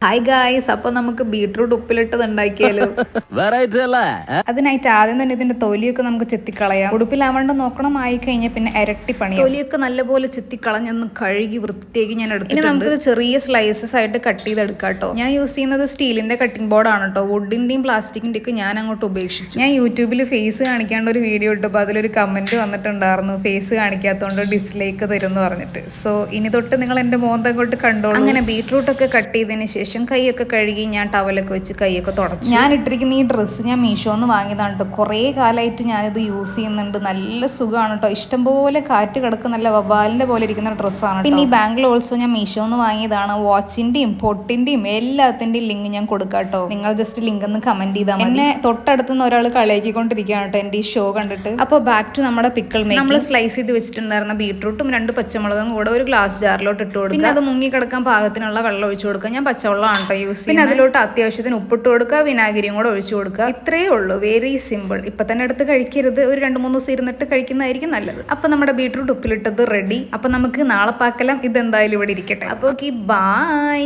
Hi guys, അപ്പൊ നമുക്ക് beetroot ഉപ്പിലിട്ടത് ഉണ്ടാക്കിയാലോ? അതിനായിട്ട് ആദ്യം തന്നെ ഇതിന്റെ തൊലിയൊക്കെ നമുക്ക് ചെത്തിക്കളയാം. ഉടുപ്പിലാവണ്ട് നോക്കണം. ആയി കഴിഞ്ഞാൽ പിന്നെ ഇരട്ടി പണി. തൊലിയൊക്കെ നല്ലപോലെ ചെത്തിക്കളഞ്ഞൊന്ന് കഴുകി വൃത്തിയാക്കി ഞാൻ എടുത്തു. ഇനി നമുക്ക് ചെറിയ സ്ലൈസസ് ആയിട്ട് കട്ട് ചെയ്തെടുക്കാം കേട്ടോ. ഞാൻ യൂസ് ചെയ്യുന്നത് സ്റ്റീലിന്റെ കട്ടിംഗ് ബോർഡാണ് കേട്ടോ. വുഡിന്റെയും പ്ലാസ്റ്റിക്കിന്റെ ഒക്കെ ഞാൻ അങ്ങോട്ട് ഉപേക്ഷിച്ചു. ഞാൻ യൂട്യൂബിൽ ഫേസ് കാണിക്കാണ്ട് ഒരു വീഡിയോ ഇട്ടപ്പോൾ അതിലൊരു കമന്റ് വന്നിട്ടുണ്ടായിരുന്നു, ഫേസ് കാണിക്കാത്തതുകൊണ്ട് ഡിസ്ലൈക്ക് തരും എന്ന് പറഞ്ഞിട്ട്. സോ ഇനി തൊട്ട് നിങ്ങൾ എന്റെ മോന്ത അങ്ങോട്ട് കണ്ടോളൂ. അങ്ങനെ ബീട്രൂട്ട് ഒക്കെ കട്ട് ചെയ്തതിന് ശേഷം കൈയൊക്കെ കഴുകി ഞാൻ ടവലൊക്കെ വെച്ച് കൈയൊക്കെ തുടച്ചു. ഞാൻ ഇട്ടിരിക്കുന്ന ഈ ഡ്രസ്സ് ഞാൻ മീഷോന്ന് വാങ്ങിയതാണ് കേട്ടോ. കുറേ കാലമായിട്ട് ഞാനിത് യൂസ് ചെയ്യുന്നുണ്ട്. നല്ല സുഖമാണ് കേട്ടോ. ഇഷ്ടംപോലെ കാറ്റ് കിടക്കുന്ന നല്ല വബാലിന്റെ പോലെ ഇരിക്കുന്ന ഡ്രസ്സാണ്. പിന്നെ ഈ ബാംഗിൾ ഓൾസോ ഞാൻ മീഷോന്ന് വാങ്ങിയതാണ്. വാച്ചിന്റെയും പൊട്ടിന്റെയും എല്ലാത്തിന്റെയും ലിങ്ക് ഞാൻ കൊടുക്കാം കേട്ടോ. നിങ്ങൾ ജസ്റ്റ് ലിങ്ക് ഒന്ന് കമന്റ് ചെയ്താൽ മതി. എന്നെ തൊട്ടടുത്തുനിന്ന് ഒരാൾ കളിയാക്കിക്കൊണ്ടിരിക്കുകയാണ് കേട്ടോ എന്റെ ഈ ഷോ കണ്ടിട്ട്. അപ്പോൾ ബാക്ക് ടു നമ്മുടെ പിക്കിൾ മേക്കിംഗ്. നമ്മൾ സ്ലൈസ് ചെയ്ത് വെച്ചിട്ടുണ്ടായിരുന്ന ബീട്രൂട്ടും 2 പച്ചമുളകും കൂടെ ഒരു ഗ്ലാസ് ജാറിലോട്ട് ഇട്ട് കൊടുക്കുക. പിന്നെ അത് മുങ്ങി കിടക്കാൻ പാകത്തിനുള്ള വെള്ളം ഒഴിച്ചു കൊടുക്കുക. ഞാൻ പച്ചവെള്ളം യൂസ്. പിന്നെ അതിലോട്ട് അത്യാവശ്യത്തിന് ഉപ്പിട്ട് കൊടുക്കുക, വിനാഗിരിയും കൂടെ ഒഴിച്ചു കൊടുക്കുക. ഇത്രയേ ഉള്ളൂ, വെരി സിമ്പിൾ. ഇപ്പൊ തന്നെ എടുത്ത് കഴിക്കരുത്, ഒരു 2-3 ദിവസം ഇരുന്നിട്ട് കഴിക്കുന്നതായിരിക്കും നല്ലത്. അപ്പൊ നമ്മുടെ ബീട്രൂട്ട് ഉപ്പിലിട്ടത് റെഡി. അപ്പൊ നമുക്ക് നാളെ പാക്കലാം. ഇതെന്തായാലും ഇവിടെ ഇരിക്കട്ടെ. അപ്പൊ ബൈ.